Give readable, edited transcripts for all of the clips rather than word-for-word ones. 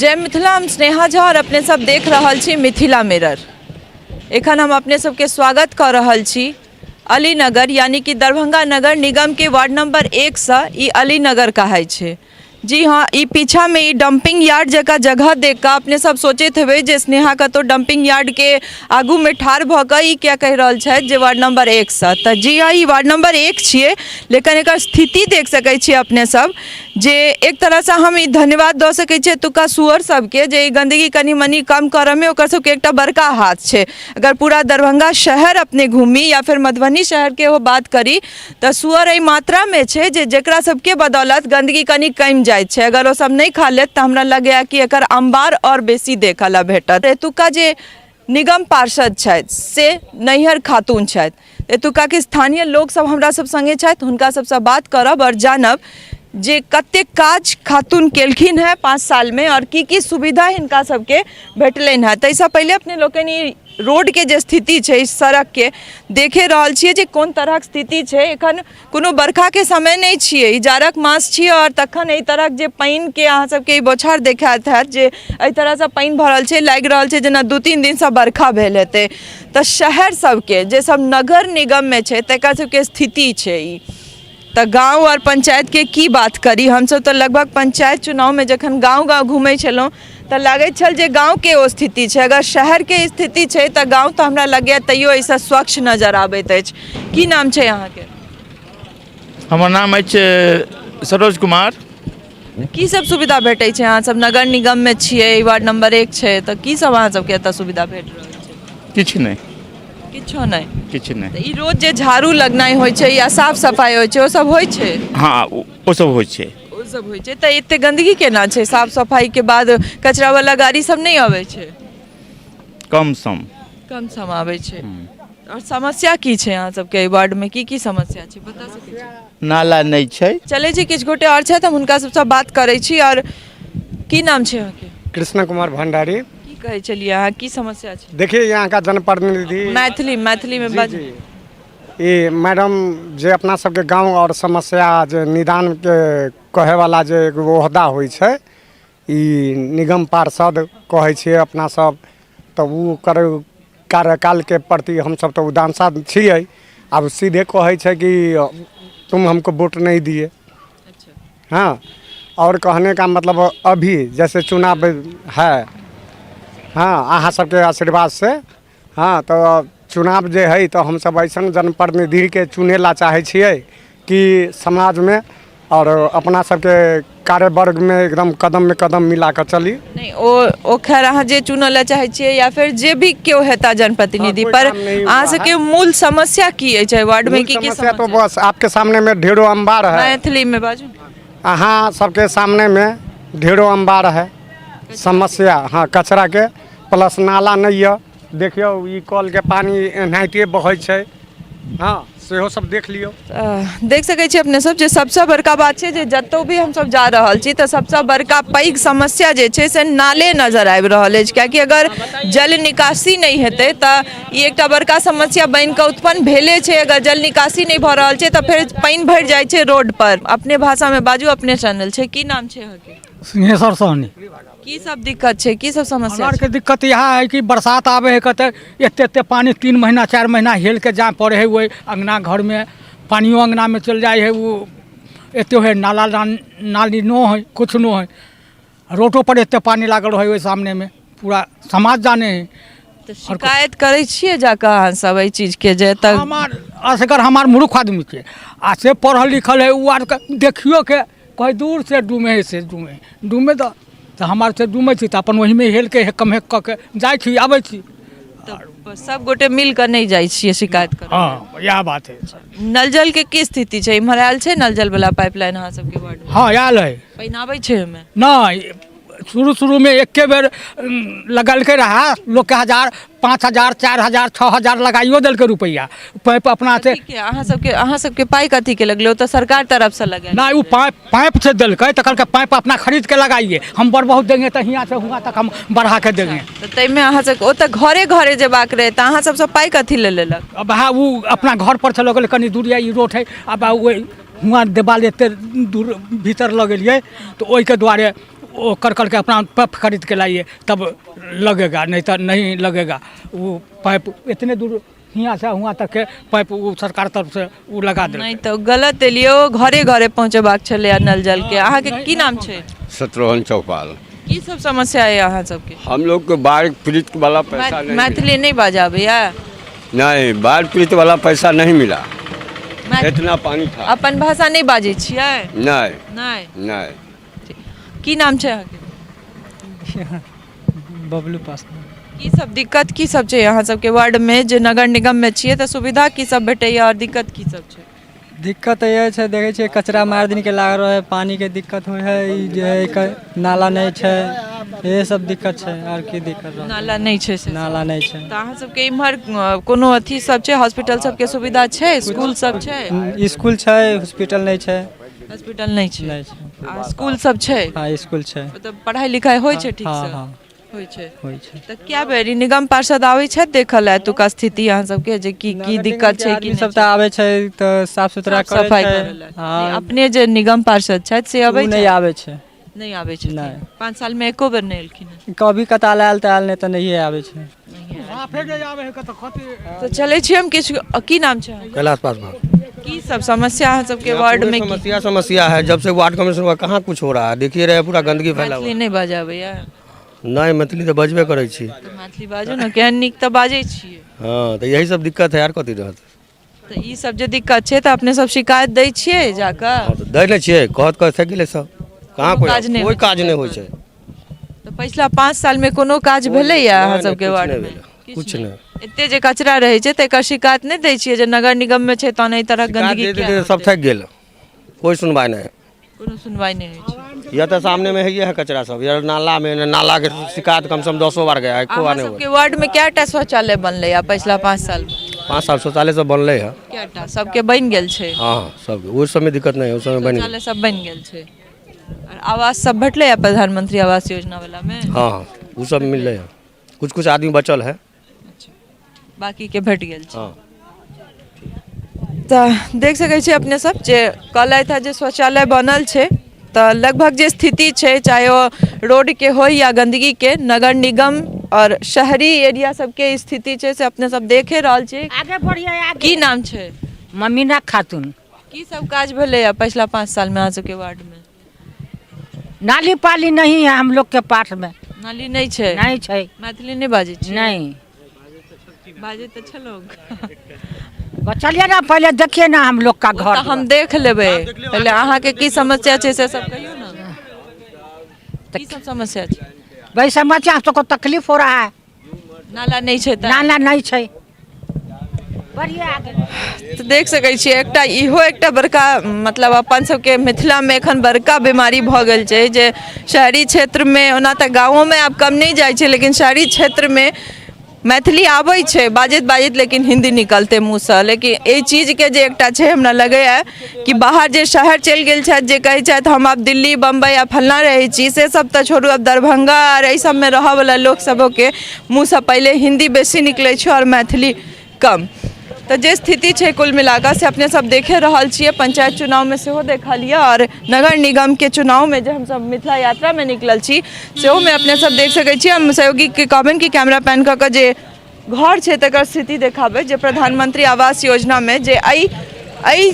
जय मिथिला, हम स्नेहा झा और अपने सब देख रहल छी मिथिला मिरर। एखन हम अपने सबके स्वागत कर रहल छी अलीनगर यानी कि दरभंगा नगर निगम के वार्ड नंबर 1 से ई अलीनगर कहै छै। जी हाँ, ई पीछा में ई डंपिंग यार्ड जगह जगह देख कर अपने सब सोचैत हेबै जे स्नेहा कतौ डंपिंग यार्ड के आगू में ठाड़ भ क ई क्या कह रहल छथि जे वार्ड नंबर 1 से। तो जी हाँ, ई वार्ड नंबर 1 छिए, लेकिन एकर स्थिति देख सकै छी अपने सब जे एक तरह से हम ई धन्यवाद दऽ सकै छी एतुका सुअर सबके जे ई गंदगी कनी मनी कम करऽ में ओकर सबके एकटा बड़का हाथ छै। अगर पूरा दरभंगा शहर अपने घूमी या फिर मधुबनी शहर के वो बात करी तो सुअर एहि मात्रा में छै जे जेकरा सबके बदौलत गंदगी कनी कम जाइत छै। अगर वो सब नहीं खा लेत तो हमरा लगैया कि एकर अंबार और बेसी देखऽ ला भेटत। एतुका जे निगम पार्षद छथि से नैहर खातून छथि। एतुका के स्थानीय लोग सब हमरा सब संगे छथि, हुनका सबसँ बात करब और जानब जे कतेक काज खातून केलखिन है 5 साल में और की सुविधा हिनका सबके भेटलनि है। ताहिसँ पहिले अपने लोकनि रोड के जे स्थिति छै, सड़क के देखे रहल छियै जे कोन तरहक स्थिति छै। एखन कोनो बरखा के समय नहीं छियै, ई जाड़क मास छियै और तखन एहि तरहक जे पानि के अहाँ सबके ई बोछार देखाइत हैत जे एहि तरह से पानि भरल छै, लागि रहल छै जेना 2-3 दिन से बरखा भेल हेतै। तऽ शहर सबके जे सब नगर निगम में छै तकर सबके स्थिति छै ई। तो गाँव और पंचायत के की बात करी, हम सब तो लगभग पंचायत चुनाव में जखन गाँव घूमै छलहुँ तो लागैत छल जे गाँव के ओ स्थिति छै। अगर शहर के स्थिति छै तो गाँव तो हमरा लगैया तैयो ऐसा स्वच्छ नजर आबैत अछि। की नाम छै अहाँके? हमर नाम अछि सरोज कुमार। की सब सुविधा भेटै छै? अहाँ सब नगर निगम में छियै, वार्ड नंबर 1 छै, तो की सब अहाँ सबके एतऽ सुविधा भेट रहल छै? किछु नहि, किछो नहीं। किछु नहि। ई रोज जे झाड़ू लगनाइ होइ छै या साफ सफाई होइ छै ओ सब होइ छै? हाँ, ओ सब होइ छै। ओ सब होइ छै। तऽ एते गंदगी केना छै? साफ सफाई के बाद कचरा वाला गाड़ी सब नहीं आबै छै? कम सम आबै छै। और समस्या की छै अहाँ सबके वार्ड में? की समस्या छै बता सकै छी? नाला नहीं छै। चले जी, किछु गोटे और छथि, हम हुनका सबसँ बात करै छी। और की नाम छै अहाँके? कृष्ण कुमार भंडारी। की कहै छलिए अहाँ, की समस्या छै? देखिए यहाँ का जनप्रतिनिधि मैथिली में बाजू। ये मैडम जे अपना सबके गांव और समस्या जे निदान के कहे वाला जे ओहदा होइ छै, ई निगम पार्षद कहै छियै अपना सब, तो वो कार्यकाल के प्रति हम सब तो उदांसा छियै। अब सीधे कहै छै कि तुम हमको वोट नहीं दिए। अच्छा। हाँ, और कहने का मतलब अभी जैसे चुनाव है, हाँ अहाँ सबके आशीर्वाद से, हाँ तो चुनाव जे है तो हम सब ऐसा जनप्रतिनिधि के चुने ला चाहे छियै कि समाज में और अपना सबके कार्यवर्ग में एकदम कदम में कदम मिला कर चली। नहीं ओ खैर अहाँ जे चुनऽ ला चाहे छियै या फिर जे भी क्यों हेता जनप्रतिनिधि, पर अहाँ सबके मूल समस्या की है वार्ड में? की समस्या तो बस आपके सामने में ढेरों अंबार है। मैथिली में बाजू। अहाँ सबके सामने में ढेरों अंबार है समस्या। हाँ, कचरा के प्लस नाला नहीं है। देखियो ई कल के पानी एनाहिते बहै छै। हाँ, सेहो सब देख लियो। देख सकै छी अपने सब जे सबसे बड़का बात छै जे जतौ भी हम सब जा रहल छी तो सबसे बड़का पैघ समस्या जे छै से नाले नजर आबि रहल अछि। कियाकि अगर जल निकासी नहीं हेतै तऽ ई एकटा बड़का समस्या बनि कऽ उत्पन्न भेले छै। अगर जल निकासी नहीं भऽ रहल छै तऽ फिर पानि भरि जाइ छै रोड पर। अपने भाषा में बाजू, अपने चैनल छै। की नाम छै अहाँके? सिंहेश्वर सहनी। की सब दिक्कत छै, की सब समस्या के दिक्कत यह है कि बरसात आवे है कहते एते पानी 3 महीना 4 महीना हेल के जाए पड़े है। वही अंगना घर में पानियो अंगना में चल जाए है। वो एते है नाला नाली नो है, कुछ नो है। रोडों पर एते पानी लागल है, वही सामने में पूरा समाज जाने है। तो शिकायत करे छिए जाकर अहाँ सब एहि चीज के? जे तक हमार असगर हमार मूर्ख आदमी के आ से पढ़ल लिखल है, उ आर देखियो के कहीं दूर से डूमे से डूमे तो हमारे से डूमे छी तो अपन वही में हेल के हेकम हेक के जाए छी आबै छी। तो सब गोटे मिल कर नहीं जाए छिए शिकायत कर? हाँ, यह बात है। नल जल के की स्थिति छै? इम्हर आयल छै नल जल वाला पाइपलाइन अहाँ सबके वार्ड में? हाँ, आयल है। पानि आबै छै ओहिमे? नहीं, शुरू में एक बेर लगल के रहा लोग के 1000 5000 4000 6000 लगाइयो दिल के रुपया पाइप अपना से। अहाँ सबके पाई कथी के लगलो? तो सरकार तरफ से लगे ना, वो पाइप से दिल के तो कल के पाइप अपना खरीद के लगाइए, हम बड़ बहुत देंगे तो यहाँ से हुआ तक हम बढ़ा के देंगे। तो तैमे अहाँ सब ओ तो घरे घरे जेबाक रहे तो अहाँ सब पाई कथी ले लेलक? अब हाँ, वो अपना घर पर चलो गए, कनी दूरिया ई रोड है। अब वो हुआ देवाल एते दूर भीतर लगेलिए तो ओहि के द्वारे वो कर करके अपना पैप खरीद के लाइए तब लगेगा, नहीं तो नहीं लगेगा। वो पाइप इतने दूर यहाँ से वहाँ तक के पाइप वो सरकार तरफ से वो लगा दे। नहीं तो गलत एलियो, घरे घरे पहुँचेबाक छलै नल जल के। अहाँ के की नाम छै? शत्रुघ्न चौपाल। की सब समस्या है अहाँ सबके? हम लोग को बाढ़ पीड़ित वाला पैसा नहीं मैथिली नहीं बाजाबैया? नहीं, बाढ़ पीड़ित वाला पैसा नहीं मिला। इतना पानी था। अपन भाषा नहीं बाजै छियै? नहीं नहीं। नहीं। की नाम छै अहाँके? बबलू पासवान। की सब दिक्कत की सब छै अहाँ सबके वार्ड में जे नगर निगम में छियै तऽ सुविधा की सब भेटैया और दिक्कत की सब छै? दिक्कत ये छै, देखे छियै कचरा मारि दिन के लागल रहे, पानी के दिक्कत होइ है, ई जे है नाला नहीं छै, ये सब दिक्कत छै। और की दिक्कत रहे? नाला नहीं छै से? नाला नहीं छै। तऽ अहाँ सबके इम्हर कोनो अथी सब छै, हॉस्पिटल सबके सुविधा छै, स्कूल सब छै? स्कूल छै, हॉस्पिटल नहीं छै। हॉस्पिटल नहीं छै? नहीं छै। आ स्कूल सब छै? हाँ स्कूल छै। मतलब पढ़ाई लिखाई होइ छै ठीक हाँ से? हाँ होइ छै। होइ छै। तऽ क्या बेरी निगम पार्षद आबै छै देखल है एतुका स्थिति अहाँ सबके जे की दिक्कत छै, की आदमी सब तऽ आबै छै तऽ साफ सुथरा साफ करै सफाई छै। करै लए। हाँ, नहीं, अपने जे निगम पार्षद छथि से अबै उ छै? नहीं आबै छै। नहीं आबै छै? नहीं। 5 साल में एको बेर नहीं एलखिन हैं। कभी कताल आयल तऽ आयल, नहीं तऽ नहिए आबै छै। तो चले छी हम किछु। की नाम छै अहाँके? कैलाश पासवान। की सब समस्या अहाँ सबके वार्ड में? की समस्या है, जब से वार्ड कमिश्नर हुआ कहाँ कुछ हो रहा है, देखिए रहे पूरा गंदगी फैला हुआ मैथिली नहीं बाजाबैया? नहीं, मैथिली तो बजबे करै छी। तो मैथिली बाजू ने, केहन नीक तऽ बाजै छियै। हाँ, तो यही सब दिक्कत है, यार कथी रहत। तऽ ई सब जे दिक्कत छै तऽ अपने सब शिकायत दै छियै जाकऽ? हाँ, तो दै नहि छियै, कहत कहत गेलै सब, कहाँ कोनो काज नहि कोई होइ काज नहीं होइ छै। तऽ पिछला 5 साल में कोनो काज भेलैया अहाँ सबके कुछ वार्ड नहीं में? भेलै, कुछ नहीं। एते जे कचरा रहै छै तऽ एकर शिकायत नहीं दै छियै जे नगर निगम में छै तहन एहि तरह गंदगी शिकायत किया दे- दे- सब थक गेल, कोई सुनवाई नहीं। कोनो सुनवाई नहीं होइ छै? यह तो सामने में है, ये है कचरा सब, यार नाला में, नाला के शिकायत कम से कम 10 बार गया, एको बार अहाँ नहीं सबके हुआ। वार्ड में कएटा शौचालय बनलैया पिछला 5 साल में? 5 साल शौचालय सब बनले है। कएटा? सबके बनि गेल छै? हाँ सब, उस समय दिक्कत नहीं है, उस समय बन शौचालय सब बनि गेल छै? और आवास सब भेटलैया प्रधानमंत्री आवास योजना वाला में? हाँ, वो सब मिल रहे हैं, कुछ कुछ आदमी बचल है। बाकी के भेट गेल छै? हाँ। तऽ देख सकै छी अपने सब जे कहलथि है जे शौचालय बनल छै, तऽ लगभग जे स्थिति छै चाहे वो रोड के हो या गंदगी के, नगर निगम और शहरी एरिया सबके स्थिति छै से अपने सब देखे रहल छी। आगे बढ़िए आगे। की नाम छै? ममीना खातून। की सब काज भेलैया पिछला 5 साल में अहाँ सबके वार्ड में? नाली पाली नहीं है हम लोग के पास में। नाली नहीं छै? नहीं छै। मैथिली नहीं बाजै छी? नहीं। बाजै तऽ छलौ। चलिए ना पहले देखिए ना हम लोग का तऽ घर। हम देख लेबै, पहले अहाँ के की समस्या छै से सब कहियो ना। की सब समस्या छै? भाई समस्या सबको तकलीफ हो रहा है। नाला नहीं छै तऽ? नाला नहीं छै। बढ़िए आगे। तऽ देख सकै छियै एकटा इहो एकटा बड़का मतलब अपन सबके मिथिला में एखन बड़का बीमारी भऽ गेल छै जे शहरी क्षेत्र में, ओना तऽ गाँवों में आब कम नहीं जाइ छै, लेकिन शहरी क्षेत्र में मैथिली आबै छै बाजैत बाजैत, लेकिन हिंदी निकलते मुँहसँ। लेकिन एहि चीजके जे एकटा छै हमरा लगैए कि बाहर जे शहर चलि गेल छथि, जे कहै छथि हम आब दिल्ली बम्बई आ फलना रहै छी, से सब तऽ छोड़ू, अब दरभंगा और एहि सबमे रहऽवला लोक सबके मुँहसँ पहिले हिंदी बेसी निकलै छै और मैथिली कम। तो जे स्थिति छै कुल मिलाकर से अपने सब देखे रहल छियै, पंचायत चुनाव में सेहो देखलिए और नगर निगम के चुनाव में जो हम सब मिथिला यात्रा में निकलल छी सेहो में अपने सब देख सकै छी। हम सहयोगी के कहबनि कि कैमरा पैन कऽ के जे घर छै तकर स्थिति देखाबै, जे प्रधानमंत्री आवास योजना में जे एहि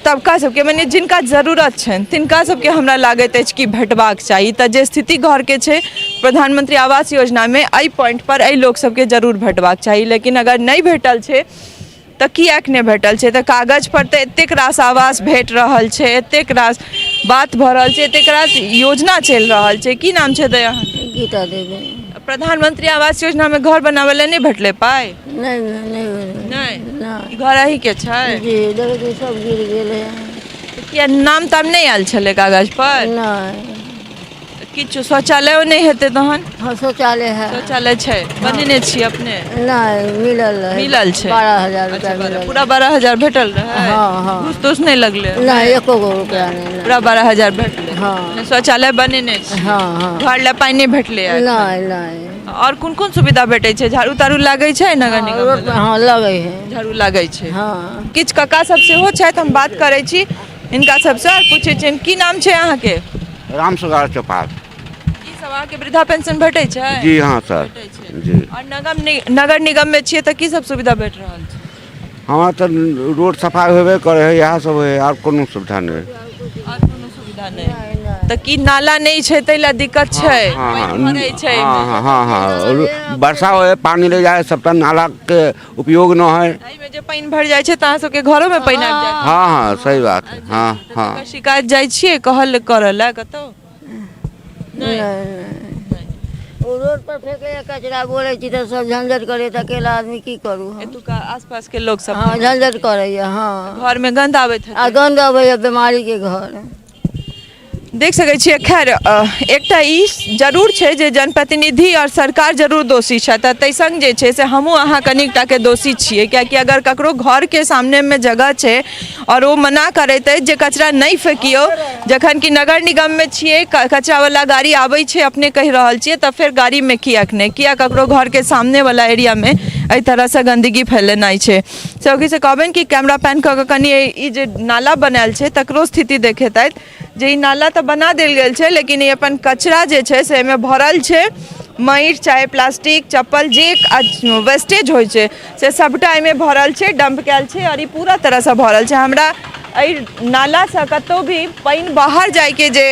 तबका सबके माने जिनका जरूरत छनि तिनका सबके हमरा लागैत अछि कि भेटबाक चाही। तऽ जे स्थिति घर के छै प्रधानमंत्री आवास योजना में एहि पॉइंट पर एहि लोक सबके जरूर भेटबाक चाही, लेकिन अगर नहीं भेटल छै तऽ किएक नहि भेटल छै? तऽ कागज पर तऽ एतेक रास आवास भेट रहल छै, एतेक रास बात भऽ रहल छै, एतेक रास योजना चलि रहल छै। की नाम छै दया? गीता देवी। प्रधानमंत्री आवास योजना में घर बनावे ले नहीं भेटले पाई? नहीं नहीं नहीं घर अही के छै? जी देखो सब गिर गेले। किया नाम ताम नहीं आयल छले कागज पर? नहीं। किछु शौचालय नहीं हेते तहन? हाँ शौचालय है। शौचालय छै, बनेने छी अपने? नहीं मिलल है। मिलल छै? 12,000 अच्छा, रुपया मिलल। पूरा 12,000 भेटल रहे? हाँ हाँ। घूस तूस नहीं लगले? नहीं एको गो रुपया नहीं। पूरा 12,000 भेटले? हाँ। शौचालय बनेने छी? हाँ हाँ। घर ले पानी नहीं भेटले? नहीं नहीं। और कोन कोन सुविधा भेटै छै? झाड़ू ताड़ू लागै छै नगर निगम रोड पे में? हाँ लगे है। झाड़ू लागै छै? हाँ। किछु कक्का सब सेहो छथि, हम बात करै छी हिनका सबसँ और पूछै छियनि की नाम छै अहाँके? राम सुधार चौपाल। सब अहाँके वृद्धा पेंशन भेटै छै? जी हाँ सर भेटै छै। जी और नगर निगम में छियै तऽ की सब सुविधा भेट रहल छै? हमारा तो रोड सफाई होबे करे है, यहाँ सब है और कोनो सुविधा नहीं। और कोनो सुविधा नहीं? तऽ की नाला नहीं छै तै ला दिक्कत छै? पानि भरै छै एहिमे? हाँ हाँ हाँ वर्षा हो पानी ले जाए सबटा नाला के उपयोग न है। एहिमे जे पानि भरि जाइ छै तऽ अहाँ सबके घरो में पानि आबि जाइ छै? हाँ हाँ सही बात है। हाँ हाँ तकर शिकायत जाइ छियै कहल करऽ ला कतौ? नहीं वो रोड पर फेंके कचरा बोले छी तो सब झंझट करे तो अकेला आदमी की करू हम? एतुका आसपास के लोग सब हाँ झंझट करे हाँ घर में गंध आबैत आ हेतै? गंद अबै बीमारी के घर। देख सकै छियै। खैर एकटा ई जरूर छै जे जनप्रतिनिधि और सरकार जरूर दोषी छथि, ताहि संग जे छै से हमहूँ अहाँ कनिकटा के दोषी छियै, कियाकि अगर ककरो घर के सामने में जगह छै और वो मना करैत अछि जे कचरा नहीं फेंकियो, जखन कि नगर निगम में छियै कचरा वाला गाड़ी आबै छै अपने कहि रहल छियै, तऽ फिर गाड़ी में किएक नहीं, किया ककरो घर के सामने वाला एरिया में एहि तरह से गंदगी फैलेनाइ छै। सौगी से कहबनि कि कैमरा पैन कऽ के कनि ई जे नाला बनायल छै तकरो स्थिति देखेतथि जे ई नाला तऽ बना देल गेल छै लेकिन ई अपन कचरा जे छै से एहिमे भरल छै। माटि चाहे प्लास्टिक चप्पल जे वेस्टेज होइ छै से सबटा एहिमे भरल छै, डंप कयल छै और ई पूरा तरह से भरल छै। हमरा एहि नाला से कतौ भी पानि बाहर जाय के जे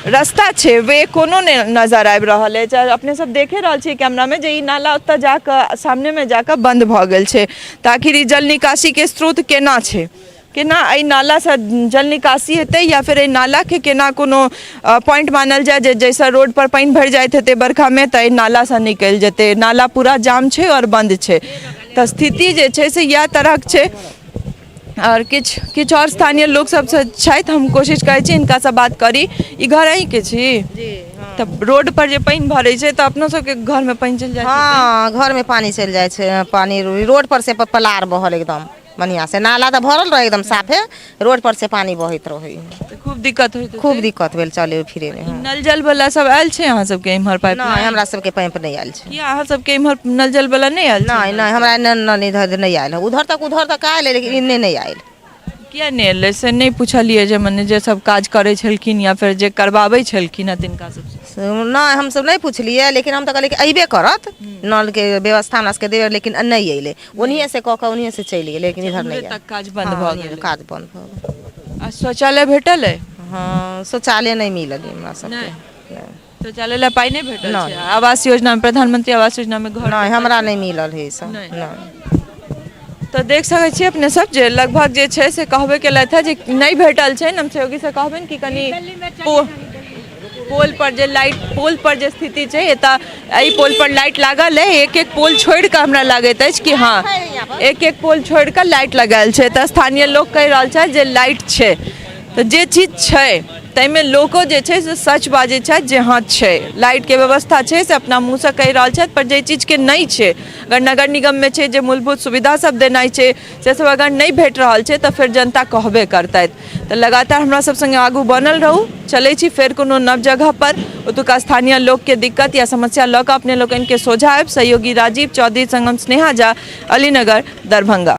रास्ता छै वे कोनो ने नजर आबि रहल अछि। अपने सब देखे रहल छियै कैमरा में जे ई नाला ओतऽ जाकऽ सामने में जाकऽ बंद भऽ गेल छै। तऽ आखिर ई जल निकासी के स्रोत केना छै, केना एहि नाला से जल निकासी हेतै या फिर एहि नाला के केना कोनो पॉइंट मानल जाय जे जैसा रोड पर पानि भरि जाइत हेतै बरखा में तऽ एहि नाला से निकलि जेतै? नाला पूरा जाम छै और बंद छै। तऽ स्थिति जे छै से इएह तरहक छै। और किछु और स्थानीय लोग सब छथि, हम कोशिश करै छी हिनका से बात करी। ई घर अहीं के छी? तब रोड पर जे पानि भरै छै तऽ अपनो सबके घर में पानि चलि जाइ छै? हाँ घर में पानी चल जाए छै, पानी रोड पर से पलार बहल एकदम बढ़िया से, नाला तो भरल रहे एकदम साफे, रोड पर से पानी बहत रहे। तऽ खूब दिक्कत होइत? खूब दिक्कत भेल चले फिरे में। हाँ। नल जल वाला सब आयल छै अहाँ सबके इम्हर पाइप? नहीं हमरा सबके पाइप नहीं आयल छै। किया अहाँ सबके इम्हर नल जल वाला नहीं आयल? नहीं नहीं हमरा नल इधर नहीं आयल है, उधर तक आयल है लेकिन इन्ने नहीं आयल। किया नहीं एलै से नहीं पूछलिए जे मने जे सब काज करै छलखिन या फिर जे करबाबै छलखिन हँ तिनका सबसे? नहीं हम सब नहीं पूछलिए लेकिन हम तो कहलिए कि अइबे करत नल के व्यवस्था हमरा सबके देवे, लेकिन नहीं अइले। उन्हीं से कह के उन्हीं से चलि गेल लेकिन इधर नहीं तक काज बंद भऽ गेल? काज बंद भऽ गेल। आ शौचालय भेटल है? हाँ शौचालय नहीं मिलल हमरा सबके। शौचालय ला पाइ नहीं भेटल नहीं। छै? आवास योजना में, प्रधानमंत्री आवास योजना में घर नहीं हमरा नहीं मिलल है सब। नहीं। नहीं तो देख सकै छियै अपने सब जे लगभग जे छै से कहबे केलथि है जे नहीं भेटल छै। हम सहयोगी से कहबनि कि कनि पोल पर जे लाइट, पोल पर जे स्थिति छै एतऽ एहि पोल पर लाइट लागल है, एक एक पोल छोड़ि कऽ हमरा लागैत अछि कि हाँ एक एक पोल छोड़ि कऽ लाइट लगायल छै। तऽ स्थानीय लोक कहि रहल छथि जे लाइट छै, तऽ जे चीज छै ताहिमे लोको जे छै से सच बाजै छथि जे हाँ छै, लाइट के व्यवस्था छै से अपना मुँह से कहि रहल छथि। पर जे चीज के नहीं छै, अगर नगर निगम में छै जे मूलभूत सुविधा सब देनाइ छै से सब अगर नहीं भेट रहल छै तऽ फिर जनता कहबे करतथि। तऽ लगातार हमरा सब संगे आगू बनल रहू, चलै छी फेर कोनो नव जगह पर ओतुका स्थानीय लोक के दिक्कत या समस्या लऽ कऽ अपने लोकनि के सोझा आयब। सहयोगी राजीव चौधरी संगम स्नेहा झा, अलीनगर, दरभंगा।